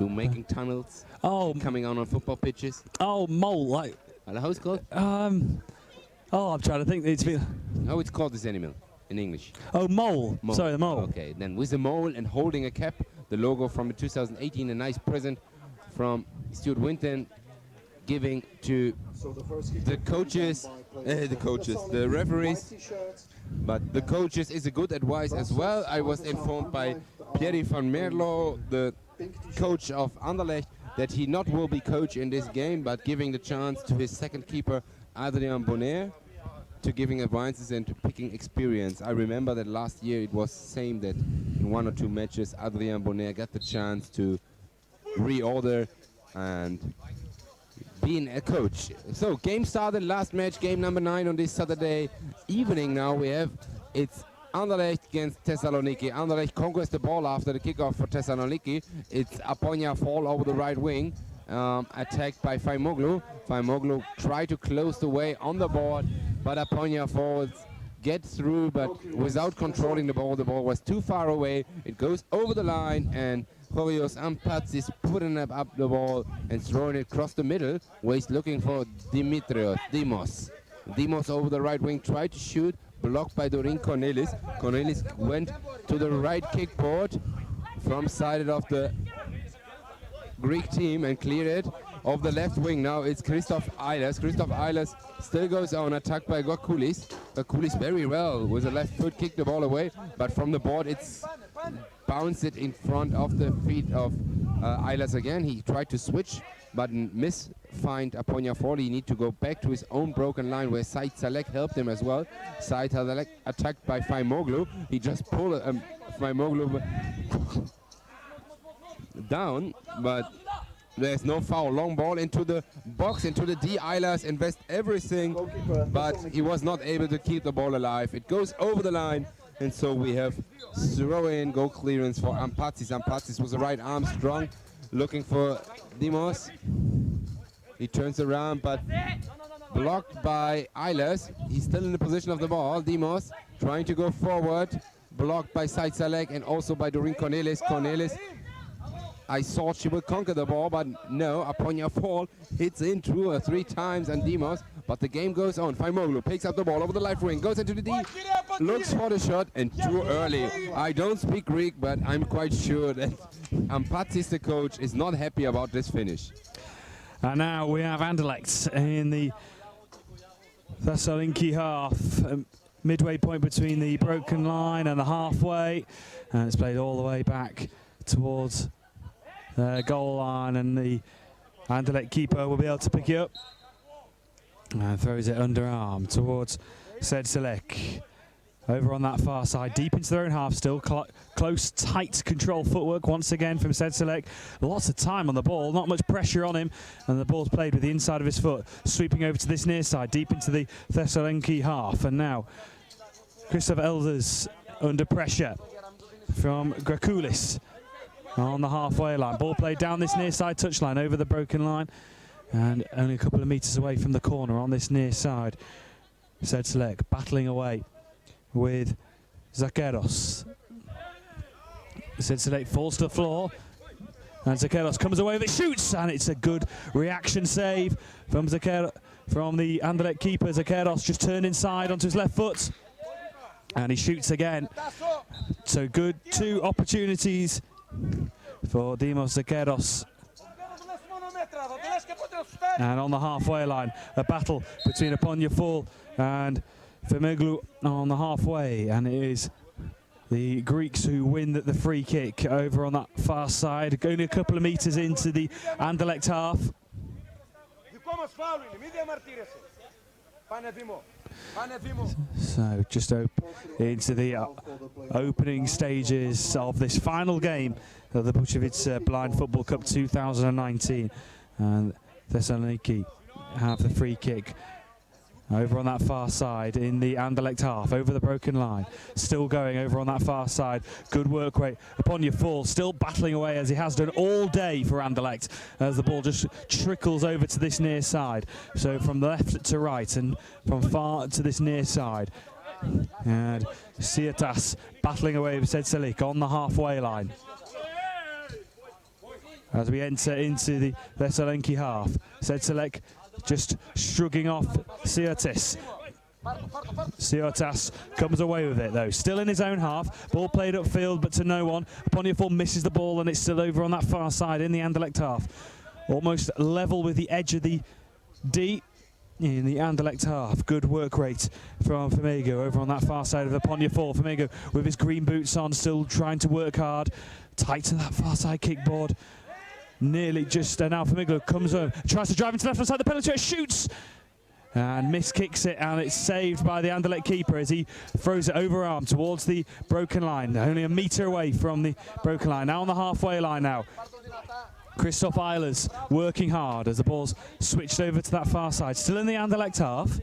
do making tunnels, Oh, coming on football pitches. oh, mole. Like, How it's called? oh, I'm trying to think. It's been. How it's called this animal in English? Oh, mole. Mole. Sorry, the mole. Okay, then with the mole and holding a cap, the logo from 2018, a nice present from Stuart Winton, giving to the coaches, the referees. But the coaches is a good advice as well. I was informed by Pierre van Merlo, the coach of Anderlecht, that he not will be coach in this game, but giving the chance to his second keeper, Adrien Bonner, to giving advices and to picking experience. I remember that last year it was same that in 1 or 2 matches, Adrien Bonner got the chance to reorder and being a coach. So game started, last match, game number 9 on this Saturday evening. Now it's Anderlecht against Thessaloniki. Anderlecht conquers the ball after the kickoff for Thessaloniki. It's Aponia fall over the right wing, attacked by Faimoglu. Faimoglu tried to close the way on the board, but Aponia forwards get through, but without controlling the ball. The ball was too far away. It goes over the line, and Horios Ampats is putting up the ball and throwing it across the middle, where he's looking for Dimos. Dimos over the right wing, tried to shoot, blocked by Dorin Cornelis. Cornelis went to the right kickboard from side of the Greek team and cleared it. Of the left wing now it's Christoph Eilers. Christoph Eilers still goes on, attacked by Gokulis. Gokulis very well with the left foot, kicked the ball away, but from the board it's bounced it in front of the feet of Eilers again. He tried to switch, but misfind Aponia Fall. He need to go back to his own broken line where Said Salek helped him as well. Said Salek attacked by Faimoglu. He just pulled Faimoglu down, but there's no foul. Long ball into the box, into the D. Eilers invest everything, but he was not able to keep the ball alive. It goes over the line, and so we have throw-in, goal clearance for Ampatsis. Ampatsis with the right arm strong, looking for Dimos. He turns around, but blocked by Eilers. He's still in the position of the ball. Dimos trying to go forward, blocked by Said Salek and also by Dorin Cornelis. Cornelis, I thought she would conquer the ball, but no. Aponia Fall hits in 2 or 3 times and Dimos, but the game goes on. Faimoglu picks up the ball over the left wing, goes into the D, looks for the shot, and too early. I don't speak Greek, but I'm quite sure that Ampatsis, the coach, is not happy about this finish. And now we have Anderlecht in the Thessaloniki half, midway point between the broken line and the halfway, and it's played all the way back towards the goal line, and the Anderlecht keeper will be able to pick it up and throws it underarm towards Said Salek. Over on that far side, deep into their own half, still close, tight control footwork once again from Said Salek. Lots of time on the ball, not much pressure on him, and the ball's played with the inside of his foot, sweeping over to this near side, deep into the Thessaloniki half. And now Christoph Elders under pressure from Grakulis on the halfway line. Ball played down this near side touchline over the broken line, and only a couple of metres away from the corner on this near side. Said Salek battling away with Zakeros. Said Salek falls to the floor, and Zakeros comes away with it, shoots, and it's a good reaction save from Zakeros, from the Anderlecht keeper. Zakeros just turned inside onto his left foot, and he shoots again. So good 2 opportunities for Dimos Zakeros. And on the halfway line, a battle between Aponia Fall and Faimoglu on the halfway, and it is the Greeks who win the free kick over on that far side, only a couple of metres into the Anderlecht half. So just into the opening stages of this final game of the Bushevitz Blind Football Cup 2019, and Thessaloniki have the free kick over on that far side in the Anderlecht half, over the broken line. Still going over on that far side. Good work rate. Aponia Fall still battling away as he has done all day for Anderlecht, as the ball just trickles over to this near side. So from left to right and from far to this near side. And Sietas battling away with Said Salek on the halfway line. as we enter into the Thessaloniki half. Sedzelek just shrugging off Siotis. Siotas comes away with it though, still in his own half, ball played upfield but to no one. Ponyafol misses the ball and it's still over on that far side in the Anderlecht half. Almost level with the edge of the D in the Anderlecht half. Good work rate from Famego over on that far side of the Ponyafol. Famego with his green boots on, still trying to work hard. Tight to that far side kickboard. Nearly just, now Famego comes over, tries to drive into the left hand side of the penalty, shoots! And miskicks it, and it's saved by the Anderlecht keeper as he throws it over arm towards the broken line. Only a metre away from the broken line. Now on the halfway line now. Christoph Eilers working hard as the ball's switched over to that far side. Still in the Anderlecht half.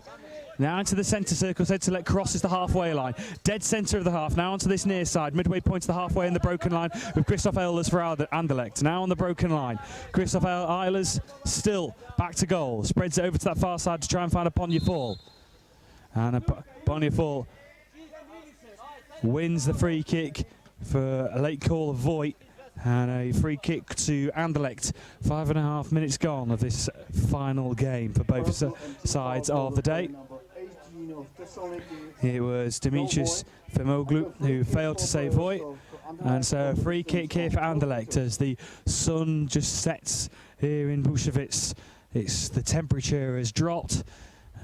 Now into the centre circle, Sedzelek crosses the halfway line. Dead centre of the half, now onto this near side. Midway point to the halfway in the broken line with Christoph Eilers for Anderlecht. Now on the broken line. Christoph Eilers still back to goal. Spreads it over to that far side to try and find a Ponyafol. And Ponyafol wins the free kick for a late call of Voigt. And a free kick to Anderlecht. 5.5 minutes gone of this final game for both sides of the day. It was Dimitris Femoglu who failed to save Voigt. And so a free kick here for Anderlecht as the sun just sets here in Bushevitz. The temperature has dropped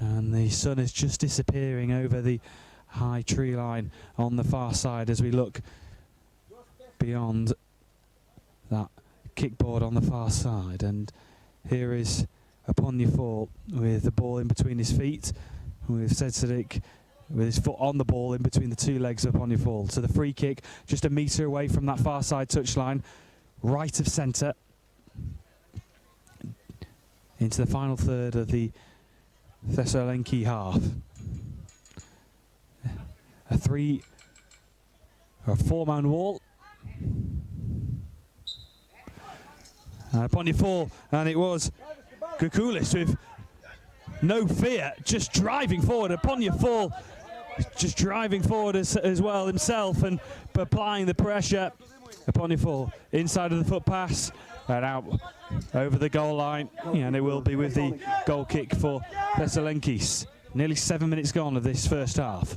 and the sun is just disappearing over the high tree line on the far side as we look beyond that kickboard on the far side. And here is Ponyafol with the ball in between his feet, with Sedzelek with his foot on the ball in between the two legs of Ponyafol. So the free kick just a metre away from that far side touchline, right of centre, into the final third of the Thessaloniki half. A four-man wall. Ponyafol, and it was Kukulis with no fear, just driving forward. Ponyafol just driving forward as well himself and applying the pressure. Ponyafol inside of the foot pass and out over the goal line, and it will be with the goal kick for Thessaloniki. Nearly 7 minutes gone of this first half.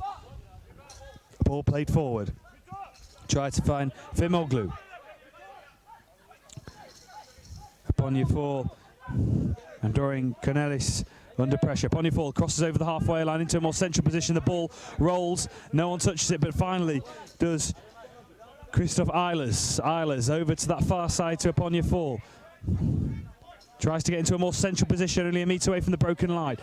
Ball played forward. Try to find Femoglu. Ponyafol and Dorian Cornelis under pressure. Ponyafol crosses over the halfway line into a more central position. The ball rolls, no one touches it, but finally does Christoph Eilers. Eilers over to that far side to Ponyafol. Tries to get into a more central position, only a metre away from the broken line.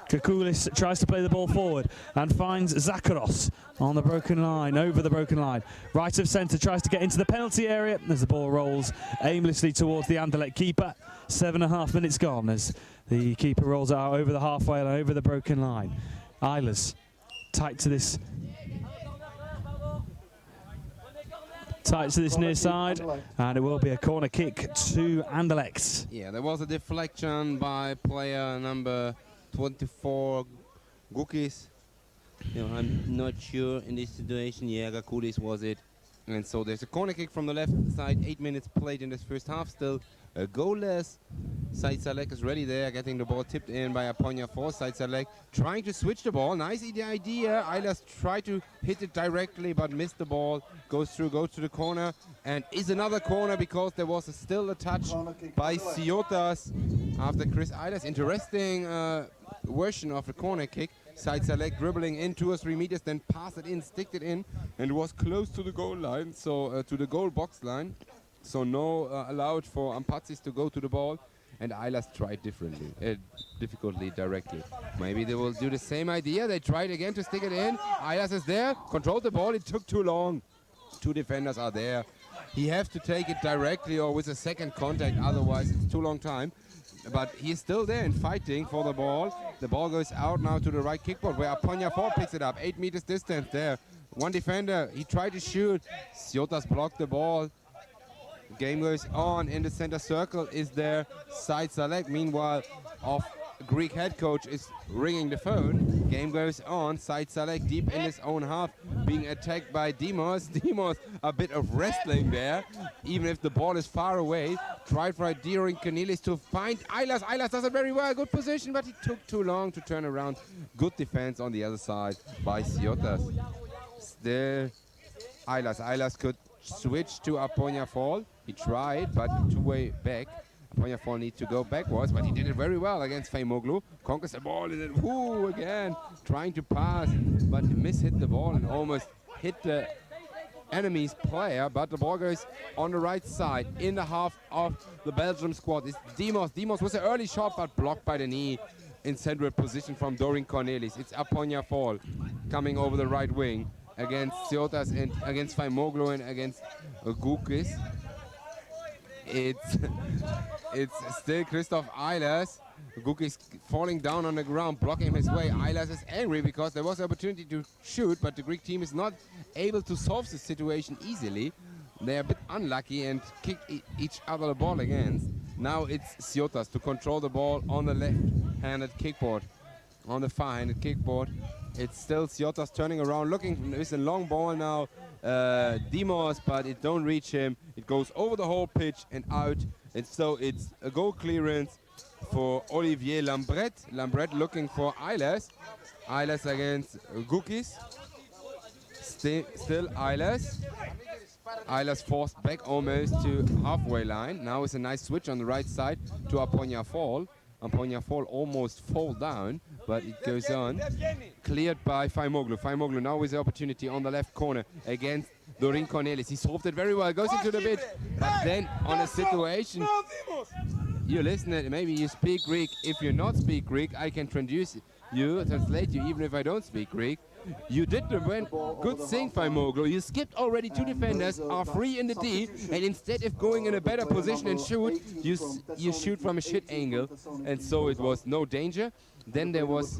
Kukulis tries to play the ball forward and finds Zakharos on the broken line, over the broken line. Right of centre, tries to get into the penalty area as the ball rolls aimlessly towards the Anderlecht keeper. 7.5 minutes gone as the keeper rolls it out over the halfway line, over the broken line. Eilers tight to this near side, and it will be a corner kick to Anderlecht. Yeah, there was a deflection by player number 24, Gukis. I'm not sure in this situation. Yeah, Gakulis was it. And so there's a corner kick from the left side. 8 minutes played in this first half. Still goalless. Sedzelek is ready there, getting the ball tipped in by Ponyafol. Sedzelek trying to switch the ball. Nice idea. Eilers tried to hit it directly, but missed the ball. Goes to the corner, and is another corner because there was still a touch by Siotas after Chris Eilers. Interesting version of the corner kick. Sedzelek dribbling in 2 or 3 meters, then pass it in, stick it in, and was close to the goal line, so to the goal box line. So no allowed for Ampazis to go to the ball, and Eilers tried difficultly directly. Maybe they will do the same idea. They tried again to stick it in. Eilers is there, controlled the ball. It took too long. 2 defenders are there. He has to take it directly or with a second contact, otherwise it's too long time. But he's still there and fighting for the ball. The ball goes out now to the right kickboard where Ponyafol picks it up. 8 meters distance there. One defender, he tried to shoot. Siotas blocked the ball. The game goes on. In the center circle is there Sedzelek. Meanwhile, off Greek head coach is ringing the phone. Game goes on. Said Salek deep in his own half, being attacked by Demos. Demos, a bit of wrestling there, even if the ball is far away. Tried for Deering Cornelis to find Eilers. Eilers does it very well. Good position, but he took too long to turn around. Good defense on the other side by Ciotas. Still, Eilers could switch to Aponia Fall. He tried, but two-way back. Aponia Fall needs to go backwards, but he did it very well against Feimoglu. Conquers the ball and then whoo again, trying to pass, but mishit the ball and almost hit the enemy's player. But the ball goes on the right side in the half of the Belgium squad. It's Demos. Demos was an early shot, but blocked by the knee in central position from Dorin Cornelis. It's Aponia Fall coming over the right wing against Ciotas and against Feimoglu and against Gukis. It's still Christoph Eilers. Gukis falling down on the ground, blocking his way. Eilers is angry because there was an opportunity to shoot, but the Greek team is not able to solve the situation easily. They're a bit unlucky and kick each other the ball against. Now it's Ciotas to control the ball on the left-handed kickboard. On the far-handed kickboard, it's still Ciotas turning around, looking with a long ball now. Demos, but it don't reach him. It goes over the whole pitch and out. And so it's a goal clearance for Olivier Lambret. Lambret looking for Eilers. Eilers against Gukis. Still Eilers. Eilers forced back almost to halfway line. Now it's a nice switch on the right side to Aponia Fall. Aponia Fall almost fall down, but it goes on. Cleared by Feimoglu. Feimoglu now with the opportunity on the left corner against Dorin Cornelis. He solved it very well, goes into the bit, but then on a situation, you listen, maybe you speak Greek. If you not speak Greek, I can translate you, even if I don't speak Greek. You did the good thing, Feimoglu. You skipped already two defenders, are free in the D, and instead of going in a better position and shoot, you shoot from a shit angle, and so it was no danger. Then there was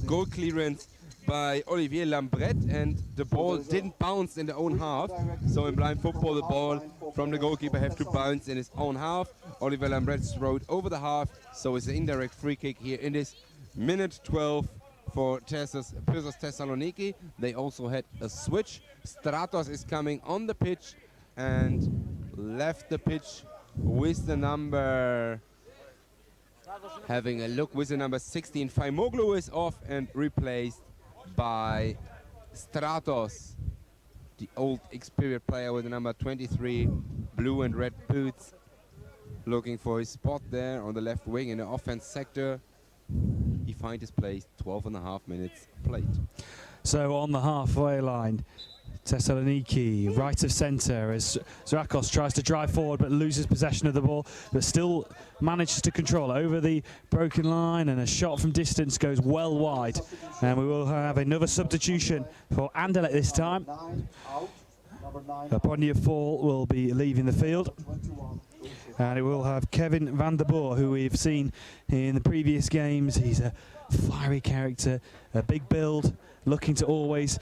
goal clearance by Olivier Lambret, and the ball didn't bounce in the own half. So in blind football, the ball from the goalkeeper have to bounce in his own half. Olivier Lambret throwed over the half, so it's an indirect free kick here in this minute 12 for Pirsos Thessaloniki. They also had a switch. Stratos is coming on the pitch and left the pitch with the number, having a look with the number 16. Feimoglu is off and replaced by Stratos, the old experienced player with the number 23, blue and red boots, looking for his spot there on the left wing in the offense sector. He finds his place, 12.5 minutes played. So on the halfway line, Thessaloniki, right of centre, as Zrakos tries to drive forward but loses possession of the ball, but still manages to control it over the broken line, and a shot from distance goes well wide. And we will have another substitution for Anderlecht this time. Aponia Fall will be leaving the field. And it will have Kevin van der Boer, who we've seen in the previous games. He's a fiery character, a big build, looking to always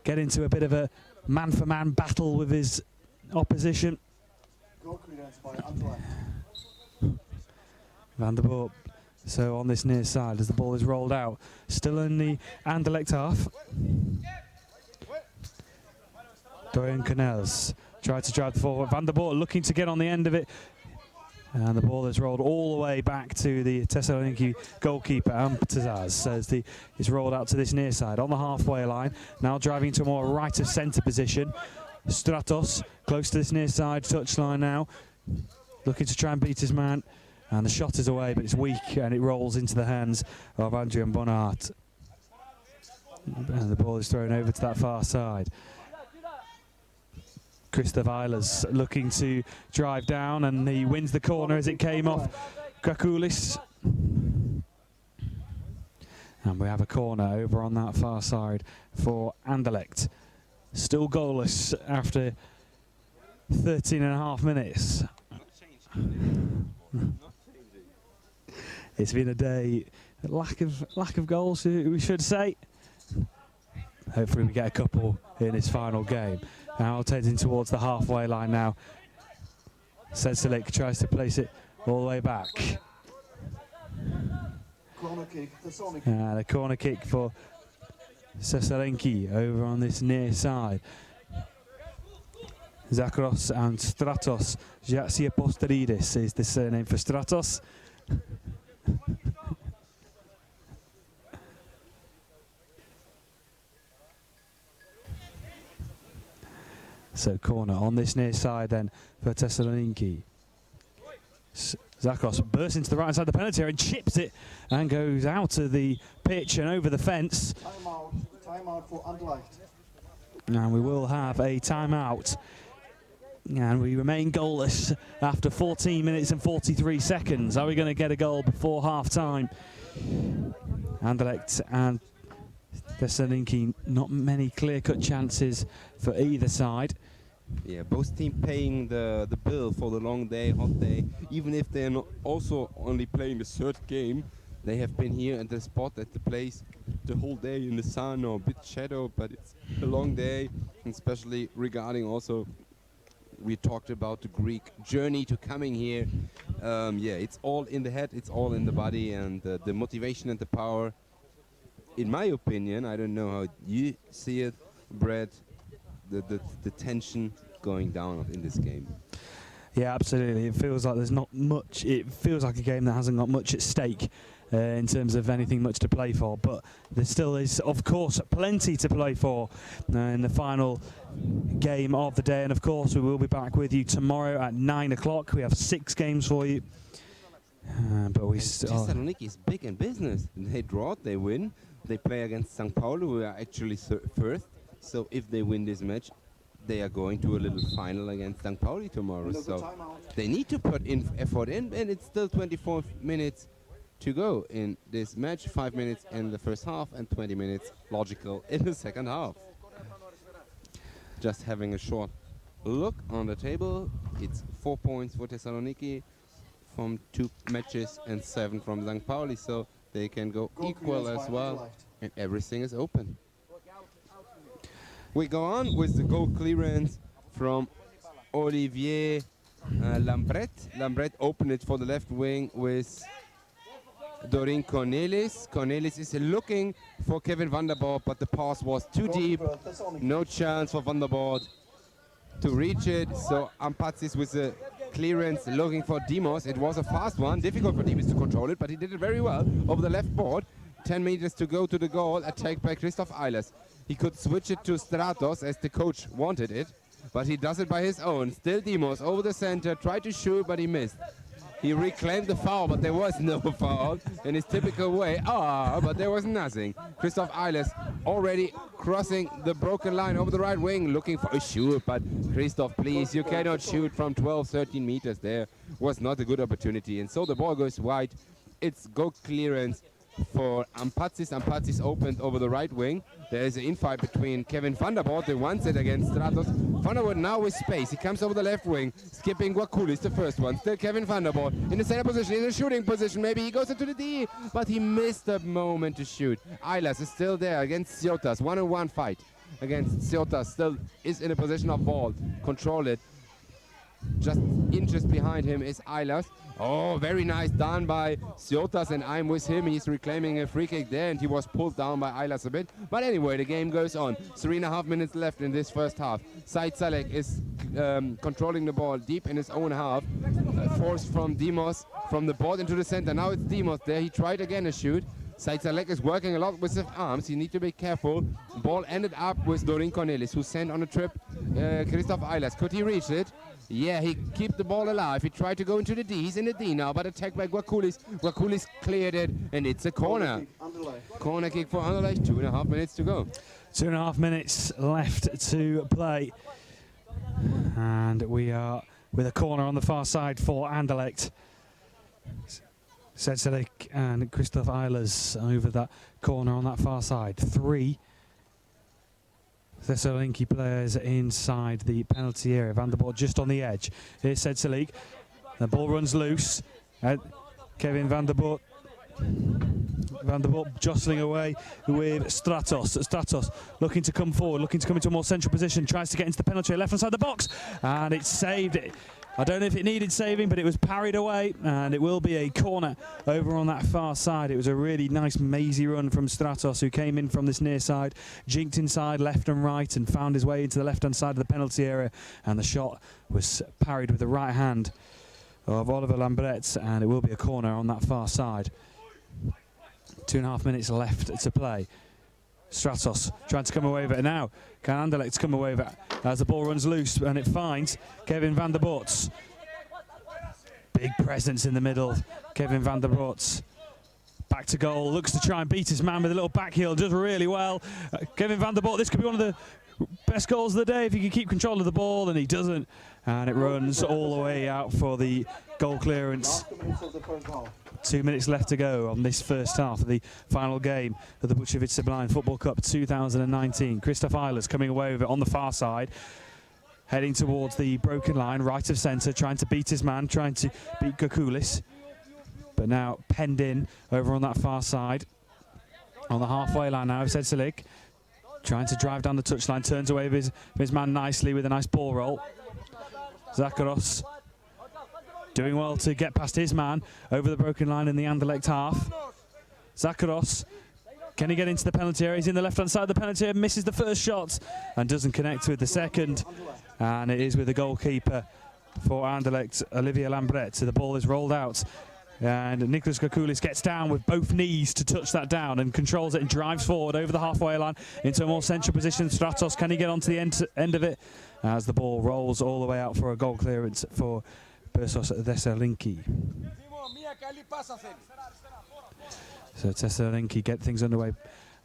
get into a bit of a man-for-man battle with his opposition. Van der Boer, so on this near side as the ball is rolled out. Still in the Anderlecht half. Dorian Canels tried to drive forward. Van der Boer looking to get on the end of it. And the ball is rolled all the way back to the Thessaloniki goalkeeper, Amptazaz, as it's rolled out to this near side on the halfway line. Now driving to a more right of centre position. Stratos close to this near side touchline now, looking to try and beat his man. And the shot is away, but it's weak, and it rolls into the hands of Adrian Bonart. And the ball is thrown over to that far side. Christoph Eilers looking to drive down, and he wins the corner as it came off Krakulis. And we have a corner over on that far side for Anderlecht. Still goalless after 13.5 minutes. It's been a day, lack of goals, we should say. Hopefully we get a couple in his final game. Now heading towards the halfway line now. Sedselik tries to place it all the way back. A corner kick for Cesarenki over on this near side. Zakros and Stratos. Jatsiaposteridis is the surname for Stratos. So corner on this near side then for Thessaloniki. Zakros bursts into the right side of the penalty area and chips it and goes out of the pitch and over the fence. Timeout for Anderlecht. And we will have a timeout. And we remain goalless after 14 minutes and 43 seconds. Are we going to get a goal before half-time? Anderlecht and Thessaloniki, not many clear-cut chances for either side. Yeah, both teams paying the bill for the long day, hot day. Even if they're not also only playing the third game, they have been here at the spot, at the place, the whole day in the sun or a bit shadow, but it's a long day, especially regarding also, we talked about the Greek journey to coming here. Yeah, it's all in the head, it's all in the body, and the motivation and the power. In my opinion, I don't know how you see it, Brad, the tension going down in this game. Yeah, absolutely. It feels like there's not much. It feels like a game that hasn't got much at stake in terms of anything much to play for. But there still is, of course, plenty to play for in the final game of the day. And of course, we will be back with you tomorrow at 9 o'clock. We have 6 games for you. But we still. Thessaloniki is big in business. They draw, they win. They play against St. Paulo, who are actually first. So if they win this match, they are going to a little final against St. Pauli tomorrow. So they need to put in effort in, and it's still 24 minutes to go in this match. 5 minutes in the first half and 20 minutes logical in the second half. Just having a short look on the table. It's 4 points for Thessaloniki from 2 matches and 7 from St. Pauli. So they can go equal as well, and everything is open. We go on with the goal clearance from Olivier Lambret. Lambret opened it for the left wing with Dorin Cornelis. Cornelis is looking for Kevin van der Boort, but the pass was too deep. No chance for van der Boort to reach it. So Ampatsis with the clearance looking for Dimos. It was a fast one, difficult for Dimos to control it, but he did it very well over the left board. 10 meters to go to the goal, attacked by Christoph Eilers. He could switch it to Stratos as the coach wanted it, but he does it by his own. Still Dimos over the center, tried to shoot, but he missed. He reclaimed the foul, but there was no foul in his typical way. But there was nothing. Christoph Eilers already crossing the broken line over the right wing, looking for a shoot, but Christoph, please, you cannot shoot from 12, 13 meters. There was not a good opportunity, and so the ball goes wide. It's goal clearance for Ampatsis. Ampatsis opened over the right wing. There is an infight between Kevin van der Boort, the one set against Stratos. Van der Boort now with space. He comes over the left wing, skipping Guaculis, the first one. Still Kevin van der Boort in the center position, in the shooting position. Maybe he goes into the D, but he missed the moment to shoot. Eilers is still there against Ciotas. 1-on-1 fight against Ciotas. Still is in a position of ball. Control it. Just inches behind him is Eilers. Oh, very nice done by Ciotas, and I'm with him. He's reclaiming a free kick there, and he was pulled down by Eilers a bit. But anyway, the game goes on. 3.5 minutes left in this first half. Said Salek is controlling the ball deep in his own half. Forced from Dimos, from the board into the center. Now it's Dimos there. He tried again a shoot. Said Salek is working a lot with his arms. You need to be careful. Ball ended up with Dorin Cornelis, who sent on a trip Christoph Eilers. Could he reach it? Yeah, he kept the ball alive. He tried to go into the D. He's in the D now, but attacked by Guaculis. Guaculis cleared it, and it's a corner. Corner kick for Anderlecht. 2.5 minutes to go. 2.5 minutes left to play. And we are with a corner on the far side for Anderlecht. Sedzelik and Christoph Eilers over that corner on that far side. 3 Thessaloniki players inside the penalty area. Van der Boort just on the edge. Here's Sedzelik. The ball runs loose. Kevin van der Boort. Van der Boort jostling away with Stratos. Stratos looking to come forward, looking to come into a more central position. Tries to get into the penalty area, left hand side of the box. And it's saved. I don't know if it needed saving, but it was parried away, and it will be a corner over on that far side. It was a really nice mazy run from Stratos, who came in from this near side, jinked inside left and right, and found his way into the left-hand side of the penalty area, and the shot was parried with the right hand of Oliver Lambret, and it will be a corner on that far side. 2.5 minutes left to play. Stratos trying to come away with it now. Can Anderlecht come away with it as the ball runs loose and it finds Kevin van der Borts. Big presence in the middle. Kevin van der Borts back to goal. Looks to try and beat his man with a little back heel. Does really well. Kevin van der Borts, this could be one of the best goals of the day if he can keep control of the ball, and he doesn't. And it runs all the way out for the goal clearance. 2 minutes left to go on this first half of the final game of the Bushevitsa Blind Football Cup 2019. Christoph Eilers coming away with it on the far side, heading towards the broken line, right of centre, trying to beat his man, trying to beat Kukulis. But now penned in over on that far side. On the halfway line now, Sedselik trying to drive down the touchline, turns away with his man nicely with a nice ball roll. Zakaros doing well to get past his man over the broken line in the Anderlecht half. Zakaros, can he get into the penalty area? He's in the left-hand side of the penalty area, misses the first shot and doesn't connect with the second. And it is with the goalkeeper for Anderlecht, Olivier Lambret. So the ball is rolled out. And Nicholas Kukulis gets down with both knees to touch that down and controls it and drives forward over the halfway line into a more central position. Stratos, can he get onto the end of it? As the ball rolls all the way out for a goal clearance for Pirsos Thessaloniki. So Thessaloniki get things underway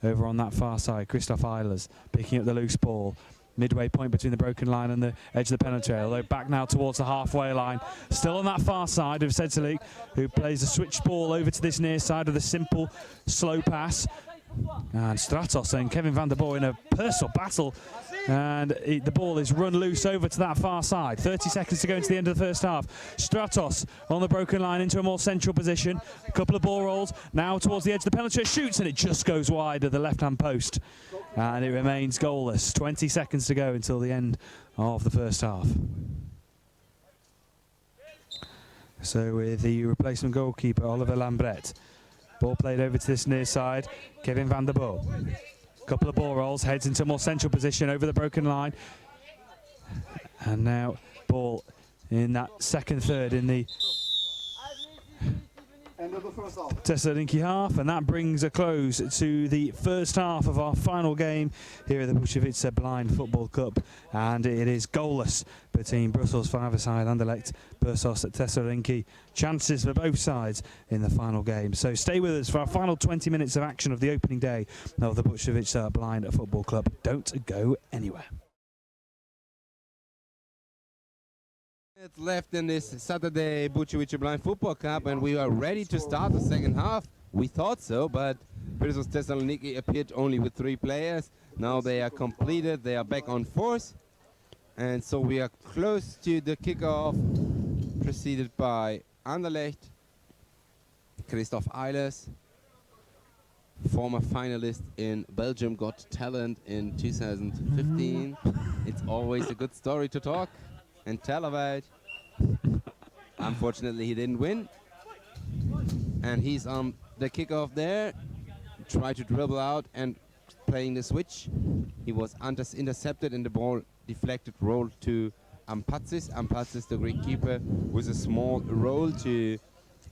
over on that far side. Christoph Eilers picking up the loose ball. Midway point between the broken line and the edge of the penalty area. Although back now towards the halfway line. Still on that far side of Sedselik, who plays a switch ball over to this near side with a simple, slow pass. And Stratos and Kevin van der Borts in a personal battle. And the ball is run loose over to that far side. 30 seconds to go into the end of the first half. Stratos on the broken line into a more central position. A couple of ball rolls. Now towards the edge of the penalty. Shoots and it just goes wide of the left-hand post. And it remains goalless. 20 seconds to go until the end of the first half. So with the replacement goalkeeper, Oliver Lambret. Ball played over to this near side. Kevin van der Borts. Couple of ball rolls, heads into a more central position over the broken line. And now ball in that second third in the End of the first half. Thessaloniki half, and that brings a close to the first half of our final game here at the Bushevitsa Blind Football Cup, and it is goalless between Brussels five-a-side Anderlecht, Pirsos Thessaloniki. Chances for both sides in the final game. So stay with us for our final 20 minutes of action of the opening day of the Bushevitsa Blind Football Club. Don't go anywhere. It's left in this Saturday Bushevitsa Blind Football Cup, and we are ready to start the second half. We thought so, but Pirsos Thessaloniki appeared only with 3 players. Now they are completed, they are back on force, and so we are close to the kickoff, preceded by Anderlecht. Christoph Eilers, former finalist in Belgium Got Talent in 2015. It's always a good story to talk and tell about. Unfortunately, he didn't win. And he's on the kickoff there. Tried to dribble out and playing the switch. He was intercepted and the ball deflected, rolled to Ampatsis. Ampatsis, the Greek keeper, with a small roll to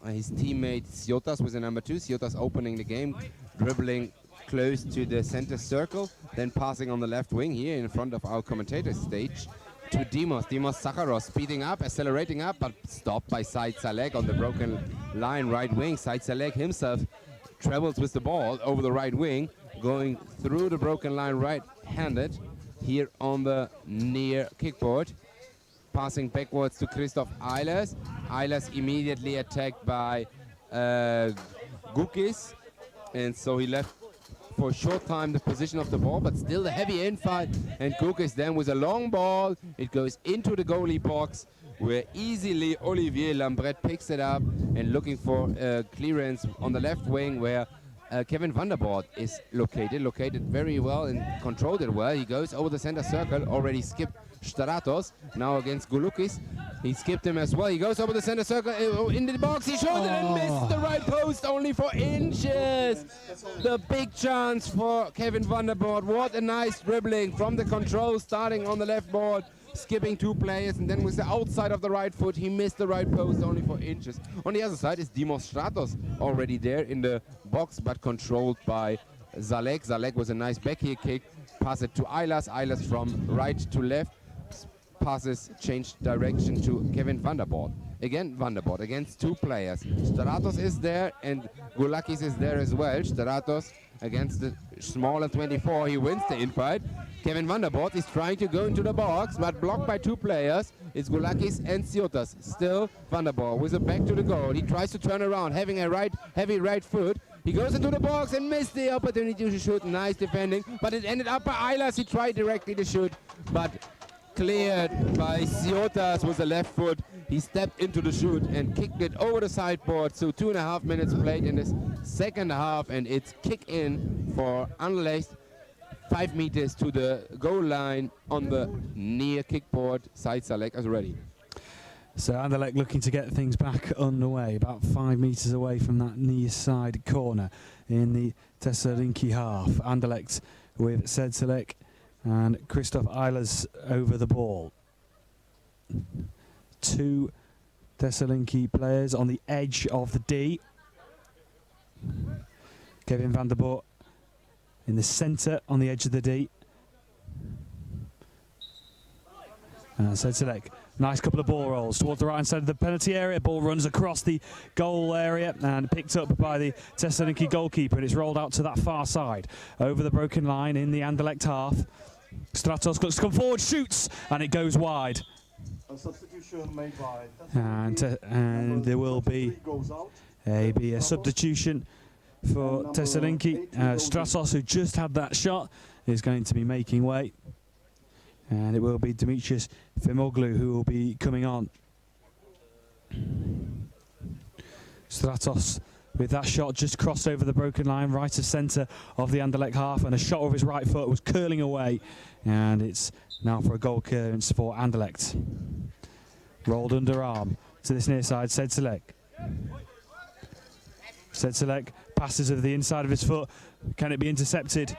his teammate Siotas with the number 2. Siotas opening the game, dribbling close to the center circle, then passing on the left wing here in front of our commentator stage to Dimos Sakharos, speeding up, accelerating up, but stopped by Said Salek on the broken line right wing. Said Salek himself travels with the ball over the right wing, going through the broken line right-handed here on the near kickboard, passing backwards to Christoph Eilers. Eilers immediately attacked by Gukis, and so he left for a short time the position of the ball, but still a heavy infight, and Gukis then with a long ball, it goes into the goalie box, where easily Olivier Lambret picks it up and looking for clearance on the left wing, where Kevin van der Borts is located very well and controlled it well. He goes over the center circle, already skipped Stratos, now against Gulukis. He skipped him as well. He goes over the center circle, into the box. He shot it and missed the right post only for inches. The big chance for Kevin van der Boort. What a nice dribbling from the control, starting on the left board, skipping 2 players, and then with the outside of the right foot, he missed the right post only for inches. On the other side is Dimos Stratos already there in the box, but controlled by Zalek. Zalek was a nice back heel kick. Pass it to Eilers. Eilers from right to left. Passes changed direction to Kevin van der Boort. Again, van der Boort against 2 players. Stratos is there and Gulakis is there as well. Stratos against the smaller 24. He wins the infight. Kevin van der Boort is trying to go into the box, but blocked by 2 players. It's Gulakis and Siotas. Still van der Boort with a back to the goal. He tries to turn around, having a heavy right foot. He goes into the box and missed the opportunity to shoot. Nice defending, but it ended up by Eilers. He tried directly to shoot, but cleared by Siotas with the left foot. He stepped into the shoot and kicked it over the sideboard. So 2.5 minutes played in this second half, and it's kick in for Anderlecht. 5 meters to the goal line on the near kickboard. Side select as ready. So Anderlecht looking to get things back underway, about 5 meters away from that near side corner in the Thessaloniki half. Anderlecht with Sedselek and Christoph Eilers over the ball. 2 Thessaloniki players on the edge of the D. Kevin van der Boort in the centre on the edge of the D. And Sedselek, nice couple of ball rolls towards the right hand side of the penalty area. Ball runs across the goal area and picked up by the Thessaloniki goalkeeper, and it's rolled out to that far side over the broken line in the Anderlecht half. Stratos looks to come forward, shoots, and it goes wide. A substitution made by And there will be a substitution for Thessaloniki. Stratos, who just had that shot, is going to be making way. And it will be Demetrius Fimoglu who will be coming on. Stratos with that shot just crossed over the broken line, right of centre of the Anderlecht half, and a shot with his right foot was curling away, and it's now for a goal clearance for Anderlecht. Rolled underarm to this near side, Sedselek. Sedselek passes over the inside of his foot. Can it be intercepted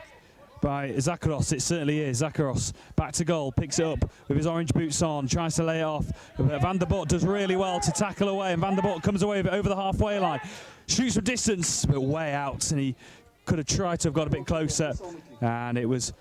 by Zakaros? It certainly is. Zakaros back to goal, picks it up with his orange boots on, tries to lay it off. Van der Boort does really well to tackle away, and Van der Boort comes away with it over the halfway line. Shoots from distance, but way out, and he could have tried to have got a bit closer, and it was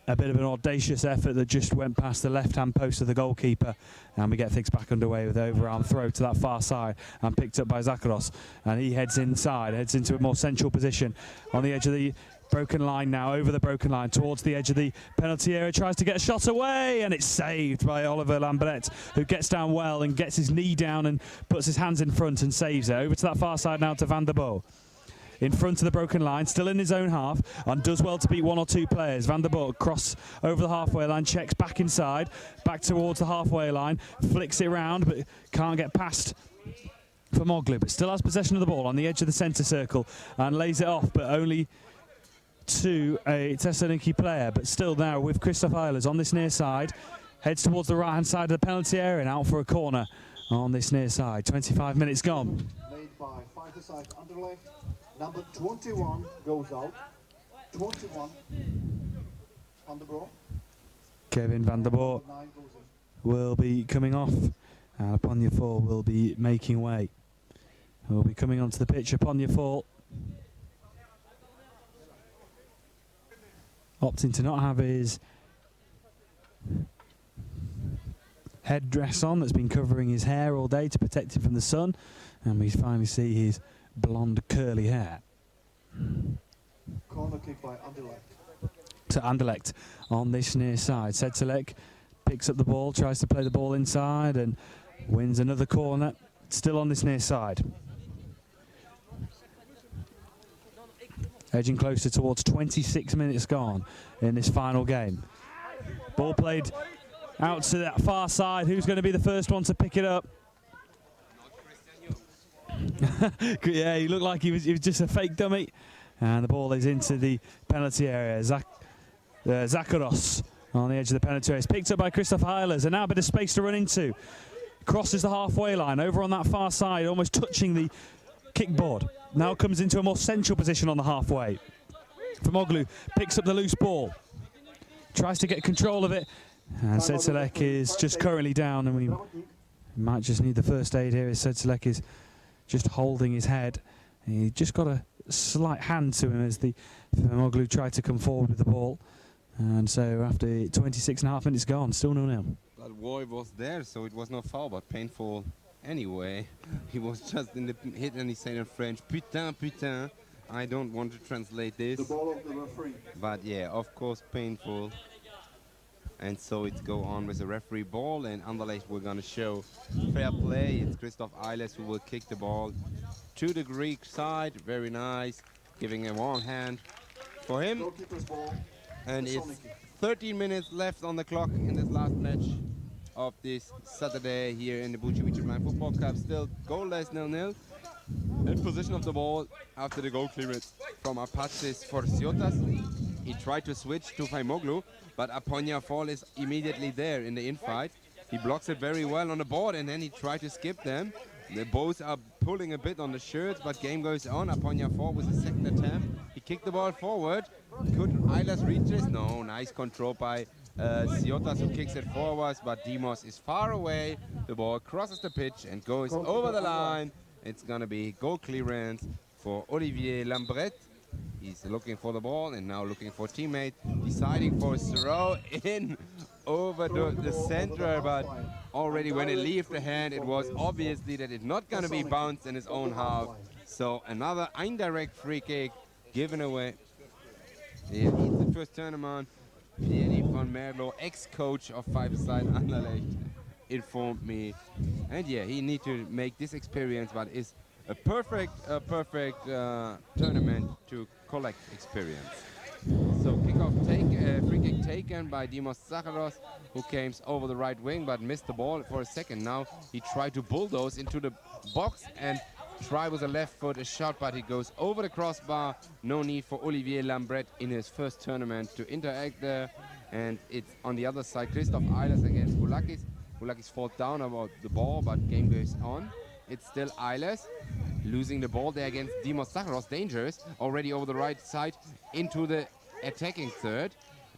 a bit of an audacious effort that just went past the left-hand post of the goalkeeper, and we get things back underway with the overarm throw to that far side and picked up by Zakaros, and he heads inside, heads into a more central position on the edge of the broken line now, over the broken line towards the edge of the penalty area, tries to get a shot away, and it's saved by Oliver Lambert, who gets down well and gets his knee down and puts his hands in front and saves it. Over to that far side now to Van der Boort. In front of the broken line, still in his own half, and does well to beat 1 or 2 players. Van der Boort cross over the halfway line, checks back inside, back towards the halfway line, flicks it round, but can't get past for Moglu, but still has possession of the ball on the edge of the centre circle and lays it off, but only to a Thessaloniki player, but still now with Christoph Eilers on this near side, heads towards the right hand side of the penalty area and out for a corner on this near side. 25 minutes gone. made by five-a-side Anderlecht. Number 21 goes out. 21 Van der Boort. Kevin van der Boort 9 goes in. will be coming off, and upon your fall will be making way. Will be coming onto the pitch upon your fall, opting to not have his headdress on that's been covering his hair all day to protect him from the sun, and we finally see his blonde curly hair. Corner kick by Anderlecht. To Anderlecht on this near side. Sedselek picks up the ball, tries to play the ball inside and wins another corner, still on this near side. Edging closer towards 26 minutes gone in this final game. Ball played out to that far side. Who's going to be the first one to pick it up? Yeah, he looked like he was just a fake dummy. And the ball is into the penalty area. Zakaros on the edge of the penalty area. It's picked up by Christoph Eilers, and now a bit of space to run into. Crosses the halfway line, over on that far side, almost touching the kickboard. Now comes into a more central position on the halfway. Firmoglu picks up the loose ball, tries to get control of it, and Sedselek is just currently down, and we might just need the first aid here as Sedselek is just holding his head. He just got a slight hand to him as the Firmoglu tried to come forward with the ball. And so after 26.5 minutes gone, still 0-0. But Roy was there, so it was no foul, but painful anyway. He was just in the hit and he said in French, putain, putain. I don't want to translate this. The ball of the referee. But yeah, of course, painful. And so it's go on with the referee ball, and Anderlecht we're going to show fair play. It's Christoph Eilers who will kick the ball to the Greek side. Very nice, giving a warm hand for him. Goalkeeper's ball. And it's 13 minutes left on the clock in this last match of this Saturday here in the Bucevic Blind Football Cup. Still goalless, 0-0. In position of the ball after the goal clearance from Apaches for Ciotas. He tried to switch to Firmoglu, but Aponya-Fall is immediately there in the infight. He blocks it very well on the board, and then he tried to skip them. They both are pulling a bit on the shirts, but game goes on. Aponya-Fall with a second attempt. He kicked the ball forward. Could Eilers reach this? No, nice control by Ciotas who kicks it forwards, but Dimos is far away. The ball crosses the pitch and goes over the line. It's gonna be goal clearance for Olivier Lambret. He's looking for the ball and now looking for a teammate, deciding for a throw in over the center, but already when it leaves the hand, it was obviously that it's not gonna be bounced in his own half. So another indirect free kick given away. Yeah, it's the first tournament. Pierre van Merlo, ex-coach of five-side Anderlecht, informed me. And yeah, he needs to make this experience, but it's a perfect tournament to collect experience. So free kick taken by Dimos Zacharos, who came over the right wing but missed the ball for a second. Now he tried to bulldoze into the box and try with a left foot a shot, but he goes over the crossbar. No need for Olivier Lambret in his first tournament to interact there. And it's on the other side, Christoph Eilers against Boulakis. Boulakis falls down about the ball, but game goes on. It's still Eilers losing the ball there against Dimos Zacharos. Dangerous, already over the right side into the attacking third.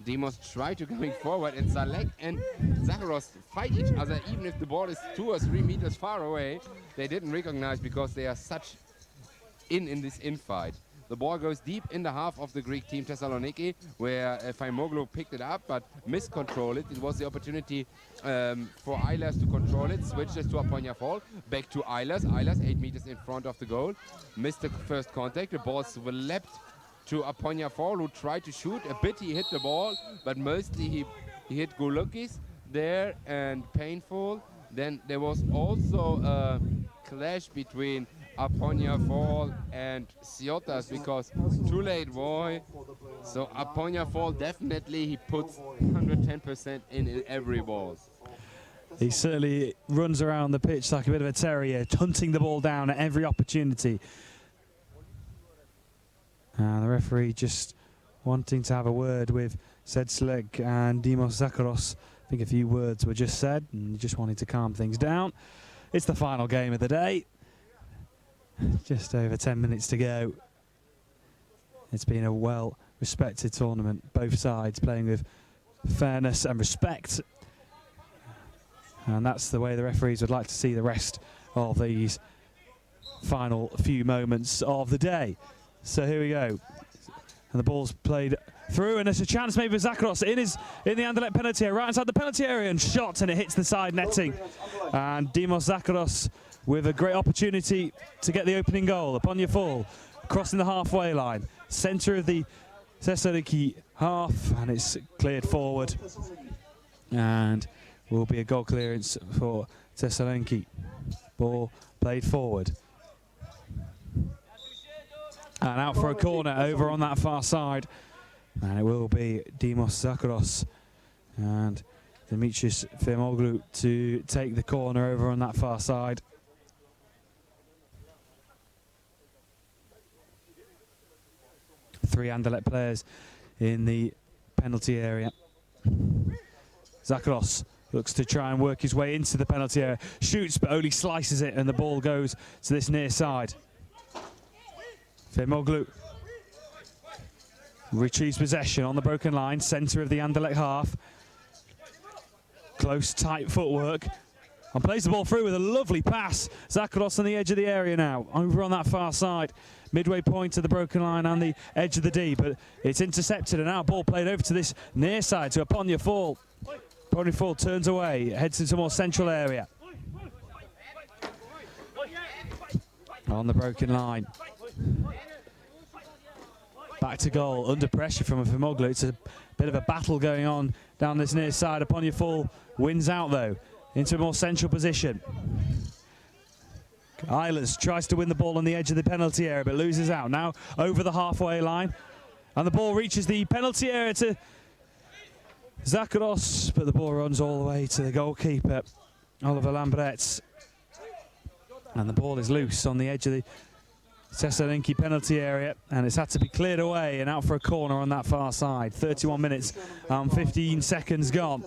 Dimos try to going forward, and Salek and Zacharos fight each other even if the ball is 2 or 3 meters far away. They didn't recognize because they are such in this infight. The ball goes deep in the half of the Greek team Thessaloniki, where Firmoglu picked it up but miscontrolled it. It was the opportunity for Eilers to control it, switches to Aponya-Fall, back to Eilers. Eilers 8 meters in front of the goal, missed the first contact. The ball swept to Aponya-Fall, who tried to shoot. A bit he hit the ball, but mostly he hit Gulukis there, and painful. Then there was also a clash between Aponya-Fall and Ciotas because too late boy. So Aponya-Fall definitely he puts 110% in every ball. He certainly runs around the pitch like a bit of a terrier, hunting the ball down at every opportunity. And the referee just wanting to have a word with Sedselek and Dimos Zacharos. I think a few words were just said and just wanting to calm things down. It's the final game of the day. Just over 10 minutes to go. It's been a well-respected tournament. Both sides playing with fairness and respect. And that's the way the referees would like to see the rest of these final few moments of the day. So here we go. And the ball's played through, and there's a chance maybe for Zacharos in the Anderlecht penalty area, right inside the penalty area, and shot, and it hits the side netting. And Dimos Zacharos with a great opportunity to get the opening goal. Aponya-Fall crossing the halfway line, centre of the Thessaloniki half, and it's cleared forward. And will be a goal clearance for Thessaloniki. Ball played forward. And out for a corner over on that far side. And it will be Dimos Zacharos and Dimitris Firmoglu to take the corner over on that far side. Three Anderlecht players in the penalty area. Zakaros looks to try and work his way into the penalty area. Shoots, but only slices it, and the ball goes to this near side. Firmoglu retrieves possession on the broken line, centre of the Anderlecht half. Close, tight footwork. And plays the ball through with a lovely pass. Zakaros on the edge of the area now, over on that far side. Midway point to the broken line and the edge of the D, but it's intercepted, and now ball played over to this near side to Aponya Fall. Aponya Fall turns away, heads into a more central area. On the broken line. Back to goal, under pressure from Firmoglu. It's a bit of a battle going on down this near side. Aponya Fall wins out though, into a more central position. Eilers tries to win the ball on the edge of the penalty area, but loses out. Now over the halfway line, and the ball reaches the penalty area to Zakaros, but the ball runs all the way to the goalkeeper, Oliver Lambretz. And the ball is loose on the edge of the Thessaloniki penalty area, and it's had to be cleared away and out for a corner on that far side. 31 minutes and 15 seconds gone.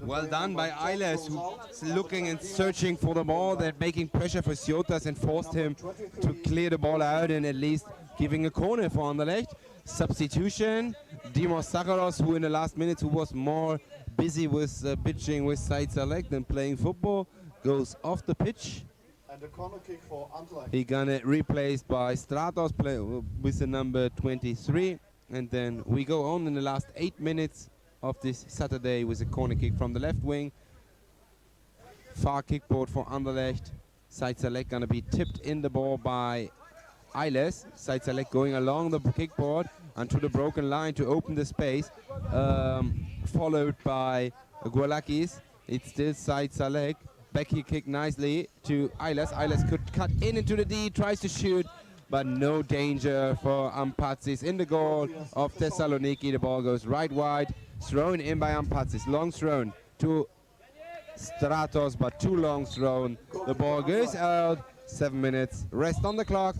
Well done by Eilers, who's looking and searching for the ball. They're making pressure for Siotas and forced him to clear the ball out and at least giving a corner for Anderlecht. Substitution, Dimos Zakaros, who in the last minutes who was more busy with pitching with Zajcalek than playing football, goes off the pitch. And the corner kick for Anderlecht. He gonna replaced by Stratos play with the number 23, and then we go on in the last 8 minutes of this Saturday with a corner kick from the left wing. Far kickboard for Anderlecht. Zajcalek gonna be tipped in the ball by Eilers. Zajcalek going along the kickboard onto the broken line to open the space, followed by Gualakis. It's still Zajcalek. Back heel kick nicely to Eilers. Eilers could cut in into the D, tries to shoot, but no danger for Ampatsis in the goal of Thessaloniki. The ball goes right wide, thrown in by Ampatsis. Long thrown to Stratos, but too long thrown. The ball goes out. 7 minutes, rest on the clock.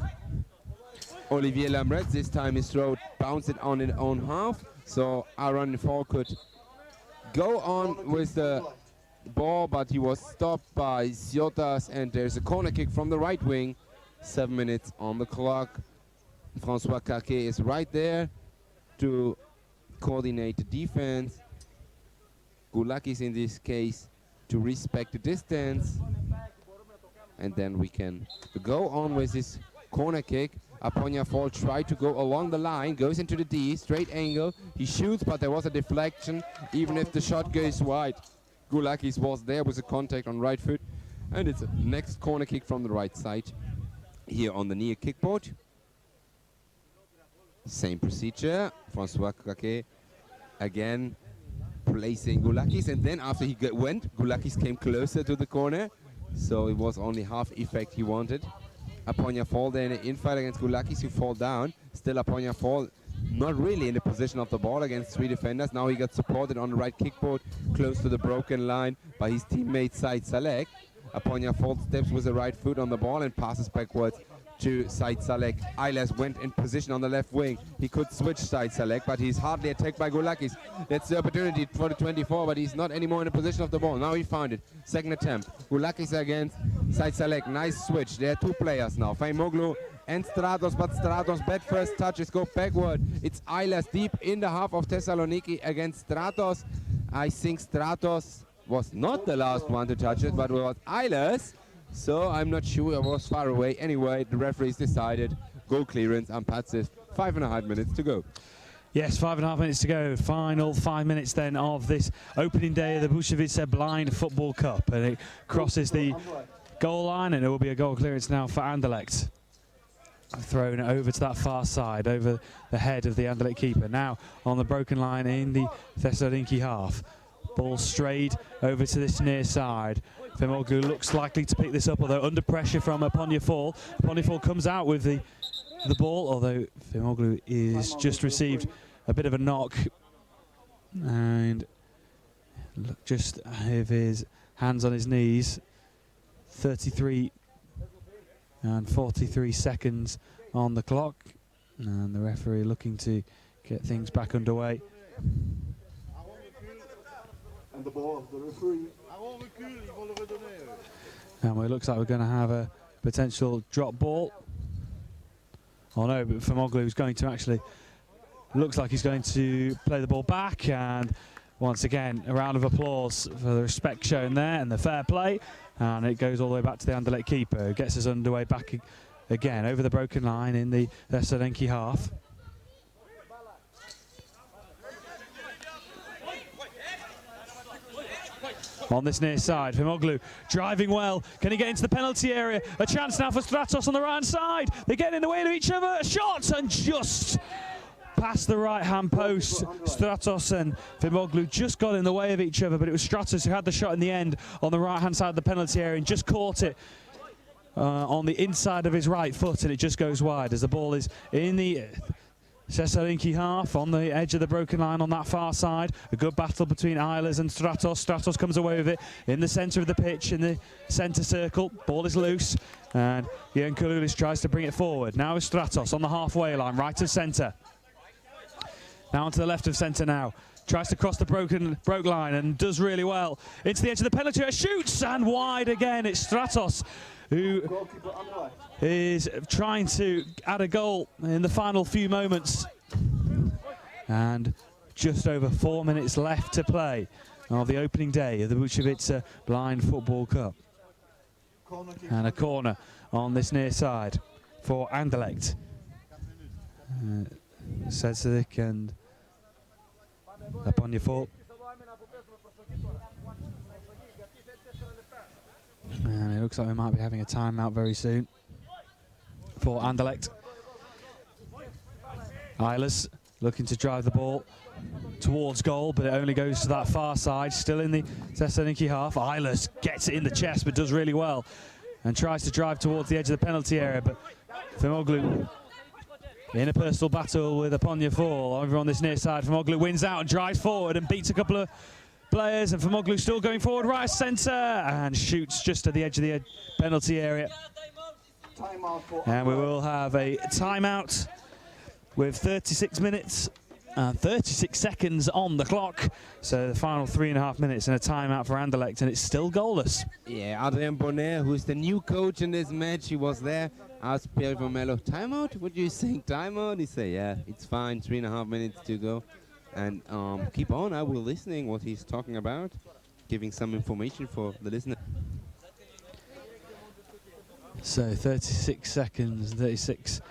Olivier Lambretz this time is thrown, bounced it on his own half, so Aaron Fall could go on with the ball, but he was stopped by Siotas, and there's a corner kick from the right wing. 7 minutes on the clock. François Caquet is right there to coordinate the defense. Gulakis in this case to respect the distance. And then we can go on with this corner kick. Aponya Fall tried to go along the line, goes into the D, straight angle. He shoots, but there was a deflection, even if the shot goes wide. Gulakis was there with a contact on right foot. And it's a next corner kick from the right side here on the near kickboard. Same procedure. François Caquet again placing Gulakis, and then after he went, Gulakis came closer to the corner, so it was only half effect he wanted. Aponya Fall there in an infight against Gulakis, who fall down. Still Aponya Fall not really in the position of the ball against 3 defenders. Now he got supported on the right kickboard close to the broken line by his teammate Zajcalek. Aponya Fall steps with the right foot on the ball and passes backwards to Zajcalek. Eilers went in position on the left wing. He could switch Zajcalek, but he's hardly attacked by Gulakis. That's the opportunity for the 24, but he's not anymore in the position of the ball. Now he found it. Second attempt. Gulakis against Zajcalek. Nice switch. There are 2 players now. Firmoglu and Stratos, but Stratos' bad first touches go backward. It's Eilers deep in the half of Thessaloniki against Stratos. I think Stratos was not the last one to touch it, but it was Eilers. So I'm not sure, I was far away. Anyway, the referees decided goal clearance and Patsis. 5.5 minutes to go. Yes, 5.5 minutes to go. Final 5 minutes then of this opening day of the Bushevice Blind Football Cup. And it crosses the goal line, and it will be a goal clearance now for Anderlecht. Thrown over to that far side, over the head of the Anderlecht keeper. Now on the broken line in the Thessaloniki half. Ball strayed over to this near side. Firmoglu looks likely to pick this up, although under pressure from Aponya Fall. Aponya Fall comes out with the ball, although Firmoglu is just received a bit of a knock. And look, just have his hands on his knees. 33 and 43 seconds on the clock. And the referee looking to get things back underway. And the ball, the referee. And it looks like we're going to have a potential drop ball. Oh no, but Famoglu is going to actually, looks like he's going to play the ball back, and once again a round of applause for the respect shown there and the fair play, and it goes all the way back to the Anderlecht keeper, who gets us underway back again over the broken line in the Thessaloniki half. On this near side, Famoglu driving well. Can he get into the penalty area? A chance now for Stratos on the right side. They get in the way of each other. A shot, and just past the right-hand post. Stratos and Famoglu just got in the way of each other, but it was Stratos who had the shot in the end on the right-hand side of the penalty area and just caught it on the inside of his right foot, and it just goes wide as the ball is in the Thessaloniki half on the edge of the broken line on that far side. A good battle between Eilers and Stratos. Stratos comes away with it in the centre of the pitch, in the centre circle. Ball is loose, and Jan Kalulis tries to bring it forward. Now is Stratos on the halfway line, right of centre. Now onto the left of centre now. Tries to cross the broke line and does really well. Into the edge of the penalty area, shoots, and wide again. It's Stratos who is trying to add a goal in the final few moments. And just over 4 minutes left to play of the opening day of the Bukovice Blind Football Cup. And a corner on this near side for Anderlecht. Sedzik and Aponyafor. And it looks like we might be having a timeout very soon for Anderlecht. Eilers looking to drive the ball towards goal, but it only goes to that far side, still in the Thessaloniki half. Eilers gets it in the chest, but does really well, and tries to drive towards the edge of the penalty area, but Famoglu in a personal battle with Aponyafor over on this near side. Famoglu wins out and drives forward and beats a couple of players, and Famoglu still going forward right centre and shoots just at the edge of the penalty area. And we will have a timeout with 36 minutes and 36 seconds on the clock. So the final 3.5 minutes and a timeout for Anderlecht, and it's still goalless. Yeah, Adrien Bonnet, who's the new coach in this match, he was there. Asked Pierre Vermelho, timeout? Would you think timeout? He said, yeah, it's fine, 3.5 minutes to go. And keep on, I will listening what he's talking about, giving some information for the listener. So 36 seconds, 36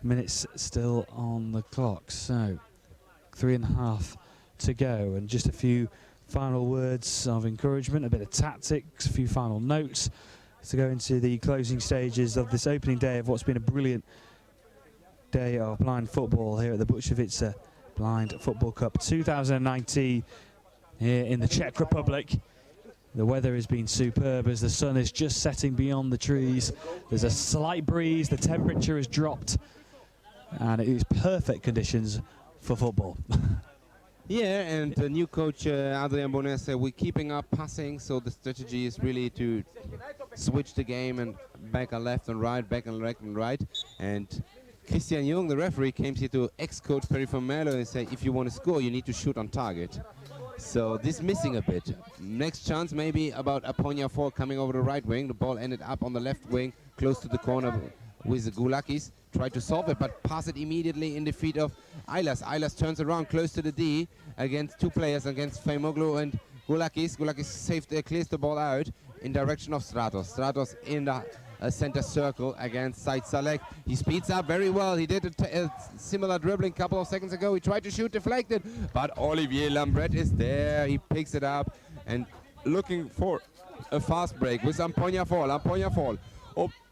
minutes still on the clock. So 3.5 to go, and just a few final words of encouragement, a bit of tactics, a few final notes to go into the closing stages of this opening day of what's been a brilliant day of blind football here at the Bukovice Blind Football Cup 2019 here in the Czech Republic. The weather has been superb as the sun is just setting beyond the trees. There's a slight breeze, the temperature has dropped, and it is perfect conditions for football. Yeah, and the new coach Adrien Bonnet said we're keeping up passing, so the strategy is really to switch the game and back and left and right, back and left and right. And Christian Jung, the referee, came here to ex-coach Perry Vermelho and said, if you want to score, you need to shoot on target. So this missing a bit. Next chance maybe about Aponyafor coming over the right wing. The ball ended up on the left wing, close to the corner with the Gulakis. Tried to solve it, but pass it immediately in the feet of Eilers. Eilers turns around close to the D against two players, against Famoglu and Gulakis. Gulakis saved, clears the ball out in direction of Stratos. Stratos in the center circle against Said Salek. He speeds up very well. He did a similar dribbling a couple of seconds ago. He tried to shoot, deflected, but Olivier Lambret is there. He picks it up and looking for a fast break with Aponyafor. Aponyafor,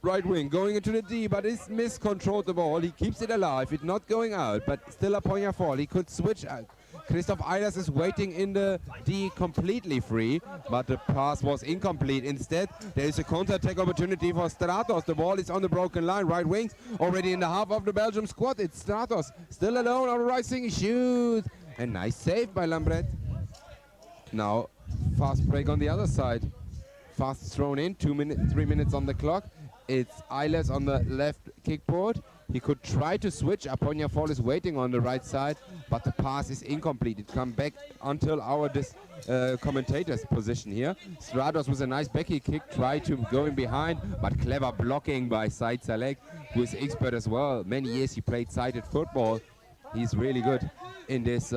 right wing, going into the D, but he's miscontrolled the ball. He keeps it alive. It's not going out, but still Aponyafor. He could switch out. Christoph Eilers is waiting in the D completely free, but the pass was incomplete. Instead, there is a counter-attack opportunity for Stratos. The ball is on the broken line, right wings, already in the half of the Belgium squad. It's Stratos, still alone on the right wing. He shoots. A nice save by Lambret. Now, fast break on the other side. Fast thrown in, 3 minutes on the clock. It's Eilers on the left kickboard. He could try to switch. Aponia Fall is waiting on the right side, but the pass is incomplete. It come back until our commentator's position here. Stratos with a nice backy kick, tried to go in behind, but clever blocking by Said Salek, who is expert as well. Many years he played sided football. He's really good in this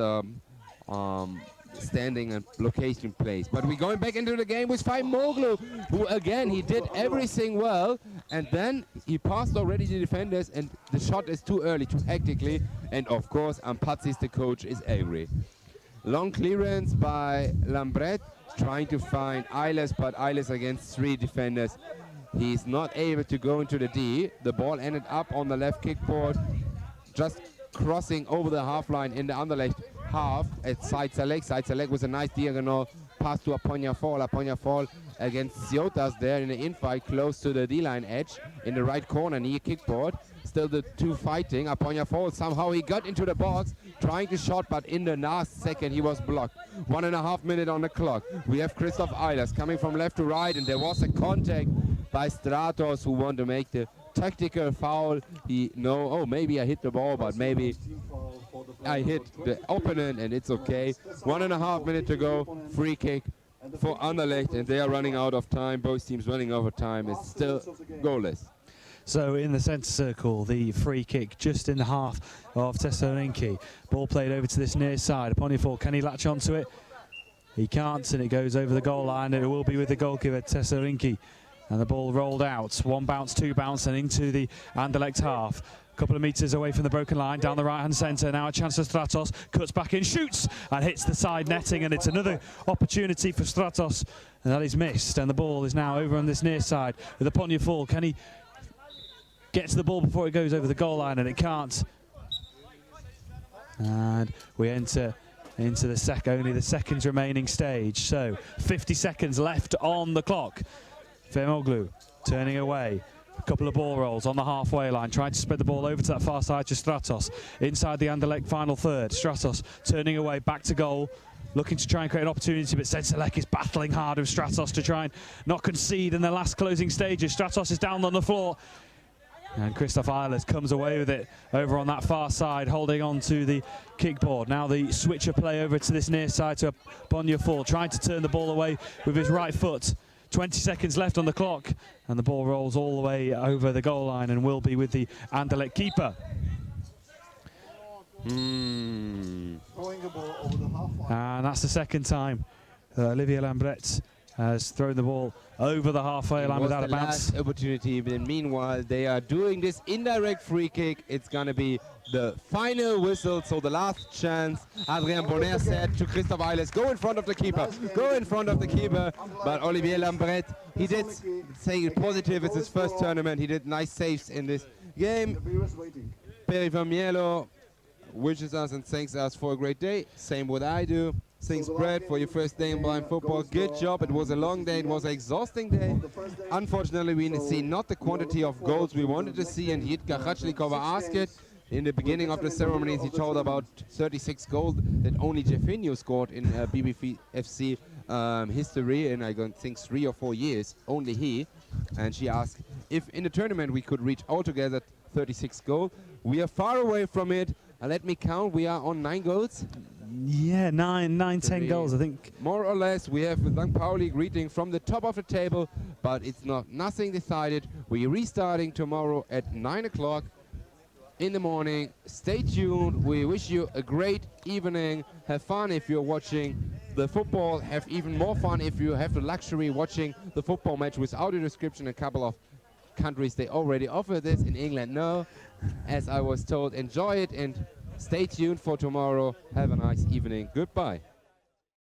standing and location plays. But we're going back into the game with Moglu, who again, he did everything well, and then he passed already the defenders, and the shot is too early, too hectically, and of course Ampatsis, the coach, is angry. Long clearance by Lambret, trying to find Eiles, but Eiles against 3 defenders. He's not able to go into the D. The ball ended up on the left kickboard, just crossing over the half line in the Anderlecht half at Said Salek. Said Salek with a nice diagonal pass to Aponia Fall. Aponia Fall against Ciotas there in the infight, close to the D-line edge in the right corner near kickboard. Still the 2 fighting. Aponia Fall, somehow he got into the box, trying to shot, but in the last second he was blocked. 1.5 minutes on the clock. We have Christoph Eilers coming from left to right, and there was a contact by Stratos, who want to make the tactical foul. Maybe I hit the ball, but maybe I hit the opponent, and it's okay. 1.5 minutes to go. Free kick for Anderlecht, and they are running out of time. Both teams running out of time. It's still goalless. So in the centre circle, the free kick just in the half of Thessaloniki. Ball played over to this near side. Aponia Fall, can he latch onto it? He can't, and it goes over the goal line, and it will be with the goalkeeper, Thessaloniki. And the ball rolled out. 1 bounce, 2 bounce, and into the Anderlecht half. A couple of metres away from the broken line, down the right-hand centre. Now a chance for Stratos. Cuts back in, shoots, and hits the side netting. And it's another opportunity for Stratos, and that is missed. And the ball is now over on this near side with Aponia Fall. Can he get to the ball before it goes over the goal line? And it can't. And we enter into only the seconds remaining stage. So 50 seconds left on the clock. Femoglu turning away. A couple of ball rolls on the halfway line, trying to spread the ball over to that far side to Stratos. Inside the Anderlecht final third. Stratos turning away, back to goal, looking to try and create an opportunity, but Senselek is battling hard with Stratos to try and not concede in the last closing stages. Stratos is down on the floor, and Christoph Eilers comes away with it over on that far side, holding on to the kickboard. Now the switcher play over to this near side to Aponia Fall, trying to turn the ball away with his right foot. 20 seconds left on the clock, and the ball rolls all the way over the goal line and will be with the Anderlecht keeper. And that's the second time Olivier Lambret has thrown the ball over the halfway line without a bounce. Last opportunity, but meanwhile they are doing this indirect free kick. It's going to be the final whistle, so the last chance. Adrien Bonner said to Christoph Eilers, go in front of the keeper, go in front of the keeper. But Olivier Lambret, he did say it positive. It's his first tournament. He did nice saves in this game. Peri Vermielo wishes us and thanks us for a great day. Same what I do. Thanks, Brad, for your first day in blind football. Good job. It was a long day. It was an exhausting day. Unfortunately, we see not the quantity of goals we wanted to see, and Jitka Khachlikova asked it. In the beginning of the ceremonies, he told about 36 goals that only Jeffinho scored in BBFC history, and I think 3 or 4 years, only he. And she asked if in the tournament we could reach altogether 36 goals. We are far away from it. Let me count. We are on 9 goals. Yeah, 10 goals, I think. More or less, we have St. Pauli greeting from the top of the table, but it's nothing decided. We're restarting tomorrow at 9 o'clock in the morning. Stay tuned. We wish you a great evening. Have fun if you're watching the football. Have even more fun if you have the luxury watching the football match with audio description. A couple of countries, they already offer this. In England, no. As I was told, enjoy it and stay tuned for tomorrow. Have a nice evening. Goodbye.